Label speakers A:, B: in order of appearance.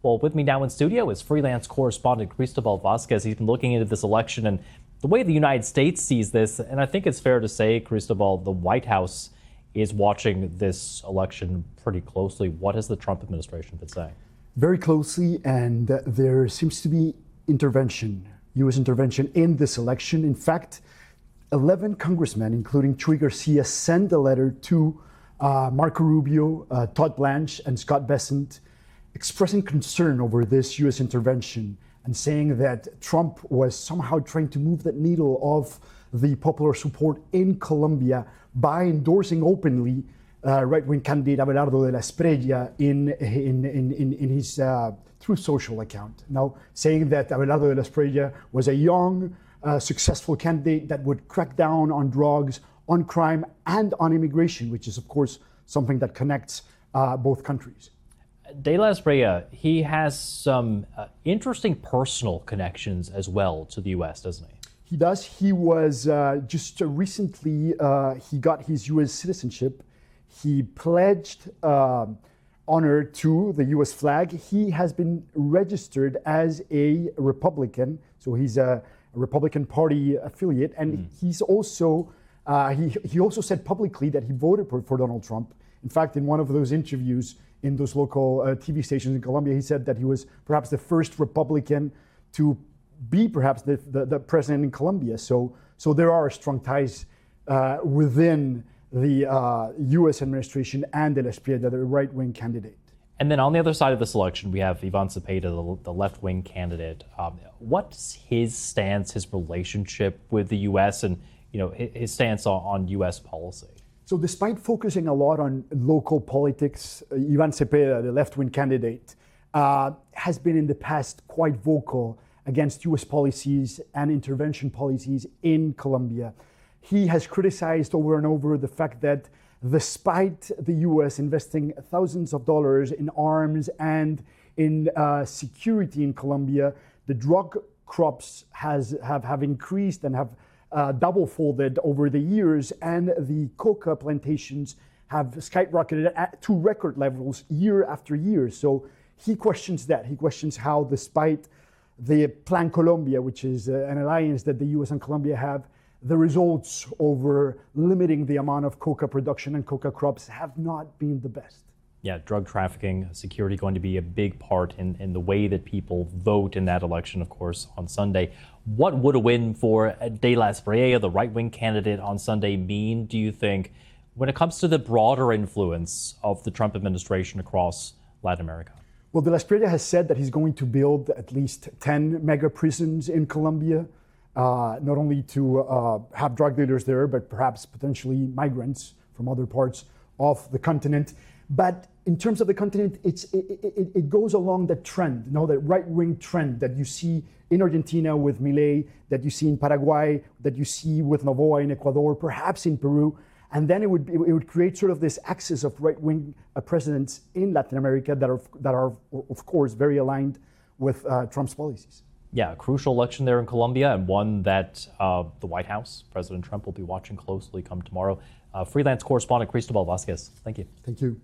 A: Well, with me now in studio is freelance correspondent Cristobal Vasquez. He's been looking into this election and the way the United States sees this. And I think it's fair to say, Cristobal, the White House is watching this election pretty closely. What has the Trump administration been saying?
B: Very closely, and there seems to be intervention, U.S. intervention in this election. In fact, 11 congressmen, including Chuy Garcia, sent a letter to Marco Rubio, Todd Blanche, and Scott Bessent, expressing concern over this U.S. intervention and saying that Trump was somehow trying to move that needle of the popular support in Colombia by endorsing openly right-wing candidate Abelardo de la Espriella in his Truth Social account. Now, saying that Abelardo de la Espriella was a young, successful candidate that would crack down on drugs, on crime, and on immigration, which is, of course, something that connects both countries.
A: De la Espriella, he has some interesting personal connections as well to the U.S., doesn't he?
B: He does. He was just recently, he got his U.S. citizenship. He pledged honor to the U.S. flag. He has been registered as a Republican, so he's a Republican Party affiliate, and he's also he also said publicly that he voted for Donald Trump. In fact, in one of those interviews in those local TV stations in Colombia, he said that he was perhaps the first Republican to be perhaps the president in Colombia. So there are strong ties within the U.S. administration and De la Espriella, the right-wing candidate.
A: And then on the other side of this election, we have Ivan Cepeda, the left-wing candidate. What's his stance, his relationship with the U.S. and his stance on U.S. policy?
B: So despite focusing a lot on local politics, Ivan Cepeda, the left-wing candidate, has been in the past quite vocal against U.S. policies and intervention policies in Colombia. He has criticized over and over the fact that despite the U.S. investing thousands of dollars in arms and in security in Colombia, the drug crops have increased and have double-folded over the years, and the coca plantations have skyrocketed to record levels year after year. So he questions that. He questions how, despite the Plan Colombia, which is an alliance that the U.S. and Colombia have, the results over limiting the amount of coca production and coca crops have not been the best.
A: Yeah, drug trafficking, security going to be a big part in the way that people vote in that election, of course, on Sunday. What would a win for De la Espriella, the right-wing candidate, on Sunday mean, do you think, when it comes to the broader influence of the Trump administration across Latin America?
B: Well, De la Espriella has said that he's going to build at least 10 mega prisons in Colombia, not only to have drug dealers there, but perhaps potentially migrants from other parts of the continent. But in terms of the continent, it goes along the trend, that right-wing trend that you see in Argentina with Milei, that you see in Paraguay, that you see with Novoa in Ecuador, perhaps in Peru. And then it would create sort of this axis of right-wing presidents in Latin America that are of course very aligned with Trump's policies.
A: Yeah, a crucial election there in Colombia, and one that the White House, President Trump, will be watching closely come tomorrow. Freelance correspondent Cristobal Vasquez, thank you.
B: Thank you.